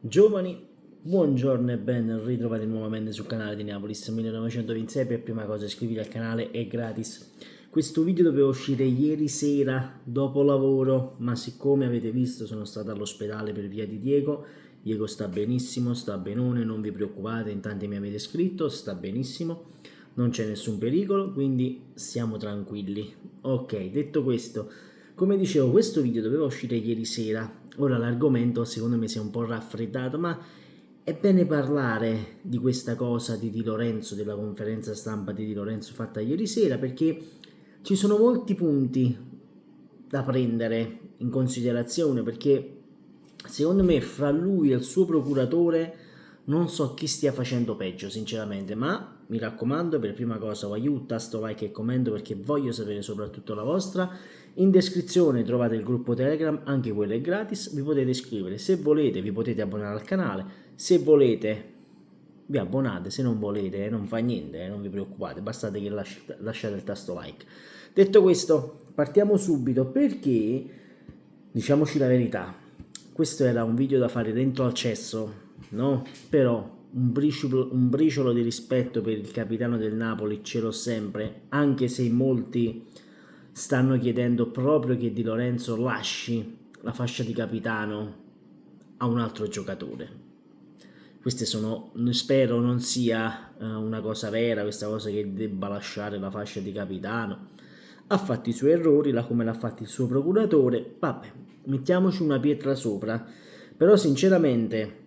Giovani, buongiorno e ben ritrovati nuovamente sul canale di Neapolis 1926. Per prima cosa iscriviti al canale, è gratis. Questo video doveva uscire ieri sera dopo lavoro, ma siccome avete visto sono stato all'ospedale per via di Diego. Diego sta benissimo, sta benone, non vi preoccupate, in tanti mi avete scritto, sta benissimo, non c'è nessun pericolo, quindi siamo tranquilli. Ok, detto questo, come dicevo, questo video doveva uscire ieri sera. Ora l'argomento secondo me si è un po' raffreddato, ma è bene parlare di questa cosa di Di Lorenzo, della conferenza stampa di Di Lorenzo fatta ieri sera, perché ci sono molti punti da prendere in considerazione, perché secondo me fra lui e il suo procuratore non so chi stia facendo peggio sinceramente, ma mi raccomando, per prima cosa aiuta, tasto like e commento perché voglio sapere soprattutto la vostra. In descrizione trovate il gruppo Telegram, anche quello è gratis, vi potete iscrivere, se volete vi potete abbonare al canale, se volete vi abbonate, se non volete non fa niente, non vi preoccupate, bastate che lasciate il tasto like. Detto questo, partiamo subito perché, diciamoci la verità, questo era un video da fare dentro al cesso, no? Però un briciolo di rispetto per il capitano del Napoli ce l'ho sempre, anche se molti stanno chiedendo proprio che Di Lorenzo lasci la fascia di capitano a un altro giocatore. Queste sono, spero non sia una cosa vera, questa cosa che debba lasciare la fascia di capitano. Ha fatto i suoi errori, come l'ha fatto il suo procuratore, vabbè, mettiamoci una pietra sopra. Però sinceramente,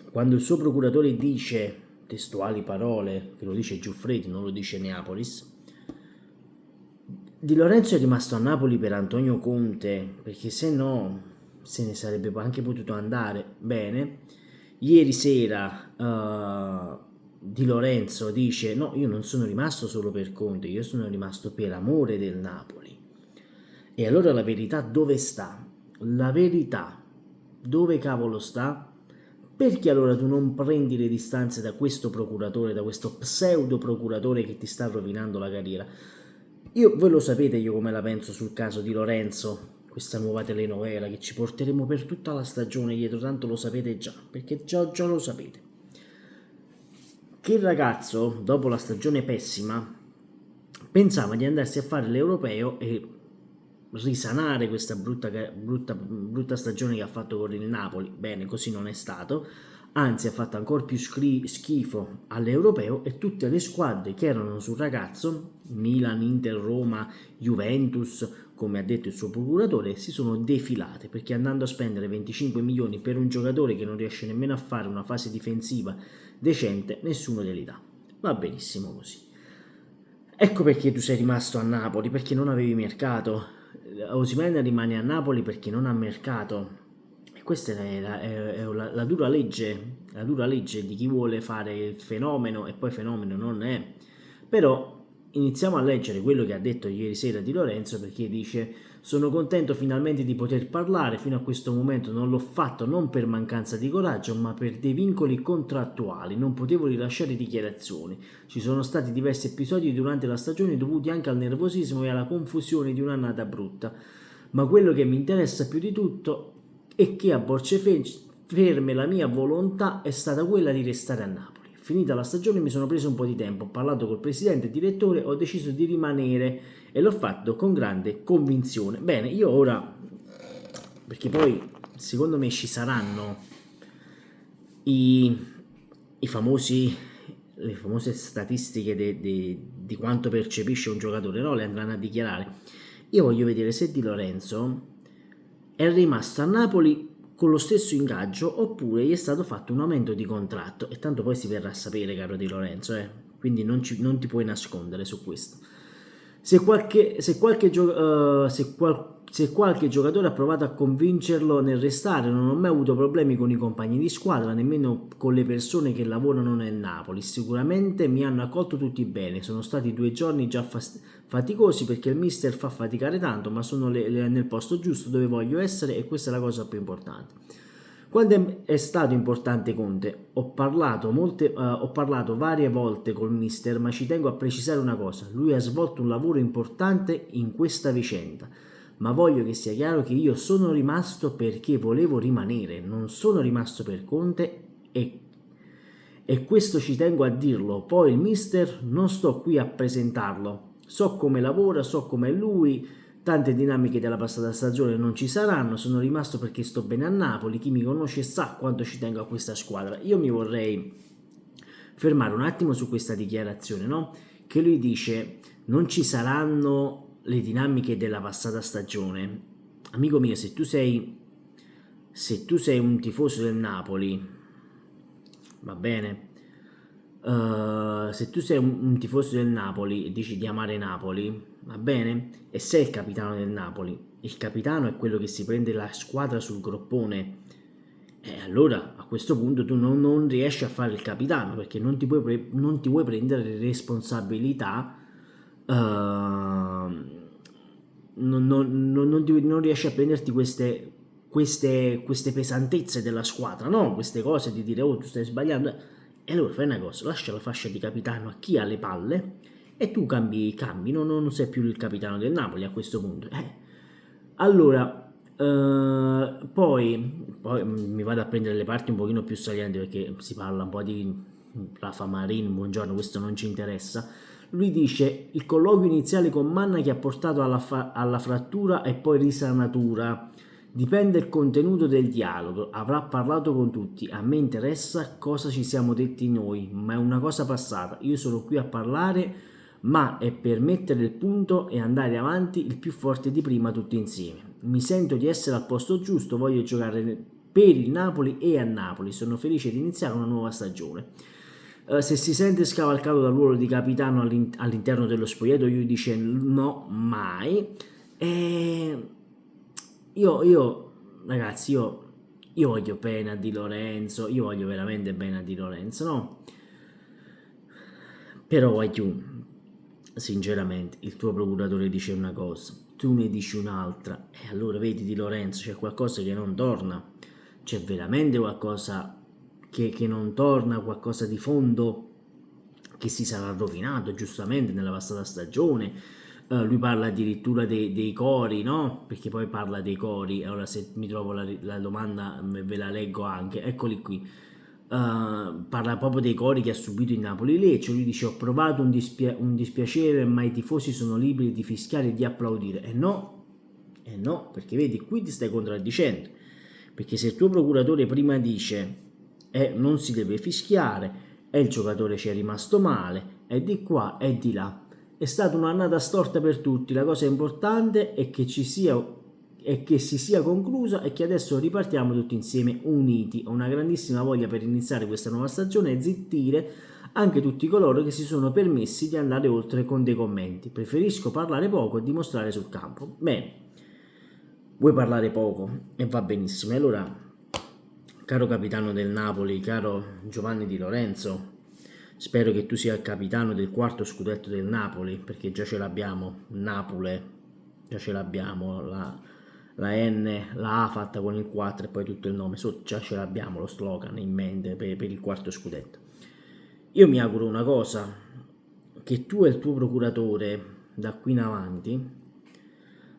quando il suo procuratore dice, testuali parole, che lo dice Giuffredi, non lo dice Neapolis, Di Lorenzo è rimasto a Napoli per Antonio Conte, perché se no se ne sarebbe anche potuto andare. Bene, ieri sera Di Lorenzo dice no, io non sono rimasto solo per Conte, io sono rimasto per amore del Napoli. E allora la verità dove sta? La verità dove cavolo sta? Perché allora tu non prendi le distanze da questo procuratore, da questo pseudo procuratore che ti sta rovinando la carriera? Voi lo sapete io come la penso sul caso di Lorenzo, questa nuova telenovela che ci porteremo per tutta la stagione dietro, tanto lo sapete già, perché già lo sapete. Che il ragazzo, dopo la stagione pessima, pensava di andarsi a fare l'europeo e risanare questa brutta stagione che ha fatto con il Napoli. Bene, così non è stato, anzi ha fatto ancora più schifo all'europeo e tutte le squadre che erano sul ragazzo, Milan, Inter, Roma, Juventus, come ha detto il suo procuratore, si sono defilate, perché andando a spendere 25 milioni per un giocatore che non riesce nemmeno a fare una fase difensiva decente, nessuno glieli dà. Va benissimo così. Ecco perché tu sei rimasto a Napoli, perché non avevi mercato. Osimhen rimane a Napoli perché non ha mercato. E questa è la dura legge di chi vuole fare il fenomeno e poi fenomeno non è. Però iniziamo a leggere quello che ha detto ieri sera Di Lorenzo, perché dice: sono contento finalmente di poter parlare, fino a questo momento non l'ho fatto non per mancanza di coraggio ma per dei vincoli contrattuali, non potevo rilasciare dichiarazioni. Ci sono stati diversi episodi durante la stagione dovuti anche al nervosismo e alla confusione di un'annata brutta, ma quello che mi interessa più di tutto è che a Borce Ferme la mia volontà è stata quella di restare a Napoli. Finita la stagione mi sono preso un po' di tempo, ho parlato col presidente e direttore, ho deciso di rimanere e l'ho fatto con grande convinzione. Bene, io ora, perché poi secondo me ci saranno i, i famosi, le famose statistiche di quanto percepisce un giocatore, no? Le andranno a dichiarare. Io voglio vedere se Di Lorenzo è rimasto a Napoli con lo stesso ingaggio oppure gli è stato fatto un aumento di contratto, e tanto poi si verrà a sapere, caro Di Lorenzo, quindi non ti puoi nascondere su questo. Se qualche giocatore ha provato a convincerlo nel restare, non ho mai avuto problemi con i compagni di squadra, nemmeno con le persone che lavorano nel Napoli. Sicuramente mi hanno accolto tutti bene, sono stati 2 giorni già faticosi perché il mister fa faticare tanto, ma sono nel posto giusto dove voglio essere e questa è la cosa più importante. Quando è stato importante Conte? Ho parlato varie volte col mister, ma ci tengo a precisare una cosa: lui ha svolto un lavoro importante in questa vicenda. ma voglio che sia chiaro che io sono rimasto perché volevo rimanere, non sono rimasto per Conte e questo ci tengo a dirlo. Poi il mister non sto qui a presentarlo, so come lavora, so com'è lui, tante dinamiche della passata stagione non ci saranno, sono rimasto perché sto bene a Napoli, chi mi conosce sa quanto ci tengo a questa squadra. Io mi vorrei fermare un attimo su questa dichiarazione, no? Che lui dice non ci saranno le dinamiche della passata stagione. Amico mio, se tu sei un tifoso del Napoli, va bene. Se tu sei un tifoso del Napoli e dici di amare Napoli, va bene? E sei il capitano del Napoli, il capitano è quello che si prende la squadra sul groppone. E allora a questo punto tu non riesci a fare il capitano perché non ti vuoi prendere le responsabilità, non riesci a prenderti queste pesantezze della squadra, no? Queste cose di dire oh tu stai sbagliando. E allora fai una cosa, lascia la fascia di capitano a chi ha le palle e tu cambi, non sei più il capitano del Napoli a questo punto. Allora, poi mi vado a prendere le parti un pochino più salienti perché si parla un po' di Rafa Marin, buongiorno, questo non ci interessa. Lui dice il colloquio iniziale con Manna che ha portato alla frattura e poi risanatura. Dipende il contenuto del dialogo, avrà parlato con tutti, a me interessa cosa ci siamo detti noi, ma è una cosa passata, io sono qui a parlare, ma è per mettere il punto e andare avanti il più forte di prima tutti insieme. Mi sento di essere al posto giusto, voglio giocare per il Napoli e a Napoli, sono felice di iniziare una nuova stagione. Se si sente scavalcato dal ruolo di capitano all'interno dello spogliatoio, dice no, mai. E ragazzi, io voglio bene a Di Lorenzo, io voglio veramente bene a Di Lorenzo, no? Però voglio, sinceramente, il tuo procuratore dice una cosa, tu ne dici un'altra, e allora vedi Di Lorenzo, c'è qualcosa che non torna, c'è veramente qualcosa che non torna, qualcosa di fondo che si sarà rovinato giustamente nella passata stagione. Lui parla addirittura dei cori, no? Perché poi parla dei cori. Allora, se mi trovo la domanda, ve la leggo anche. Eccoli qui. Parla proprio dei cori che ha subito il Napoli-Lecce. Lui dice: Ho provato un dispiacere, ma i tifosi sono liberi di fischiare e di applaudire. E no, perché vedi, qui ti stai contraddicendo. Perché se il tuo procuratore prima dice non si deve fischiare, e il giocatore ci è rimasto male, e di qua e di là. È stata un'annata storta per tutti, la cosa importante è che si sia conclusa e che adesso ripartiamo tutti insieme uniti. Ho una grandissima voglia per iniziare questa nuova stagione e zittire anche tutti coloro che si sono permessi di andare oltre con dei commenti. Preferisco parlare poco e dimostrare sul campo. Bene, vuoi parlare poco e va benissimo. E allora, caro capitano del Napoli, caro Giovanni Di Lorenzo, spero che tu sia il capitano del quarto scudetto del Napoli, perché già ce l'abbiamo, Napole, già ce l'abbiamo, la N, la A fatta con il 4 e poi tutto il nome, già ce l'abbiamo lo slogan in mente per il quarto scudetto. Io mi auguro una cosa, che tu e il tuo procuratore da qui in avanti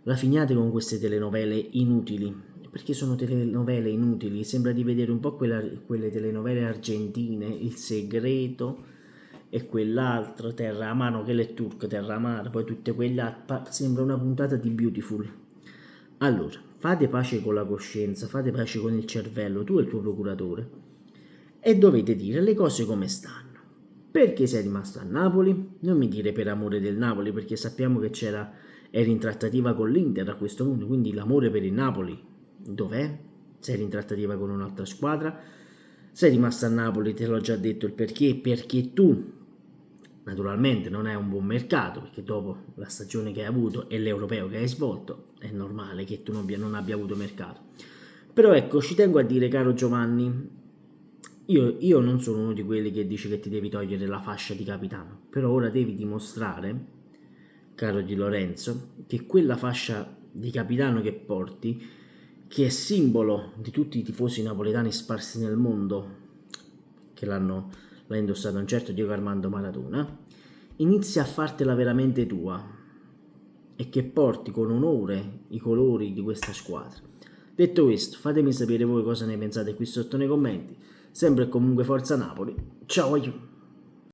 la finiate con queste telenovele inutili, perché sono telenovele inutili, sembra di vedere un po' quelle telenovele argentine, Il Segreto e quell'altro, Terra Amara, che è turco, Terra Amara, poi tutte quelle, sembra una puntata di Beautiful. Allora, fate pace con la coscienza, fate pace con il cervello, tu e il tuo procuratore, e dovete dire le cose come stanno. Perché sei rimasto a Napoli? Non mi dire per amore del Napoli, perché sappiamo che eri in trattativa con l'Inter a questo punto, quindi l'amore per il Napoli dov'è? Sei in trattativa con un'altra squadra? Sei rimasto a Napoli, te l'ho già detto il perché tu naturalmente non hai un buon mercato, perché dopo la stagione che hai avuto e l'europeo che hai svolto è normale che tu non abbia avuto mercato. Però ecco, ci tengo a dire, caro Giovanni, io non sono uno di quelli che dice che ti devi togliere la fascia di capitano, però ora devi dimostrare, caro Di Lorenzo, che quella fascia di capitano che porti, che è simbolo di tutti i tifosi napoletani sparsi nel mondo, che l'ha indossato un certo Diego Armando Maradona, inizia a fartela veramente tua. e che porti con onore i colori di questa squadra. Detto questo, fatemi sapere voi cosa ne pensate qui sotto nei commenti. Sempre e comunque forza Napoli. Ciao!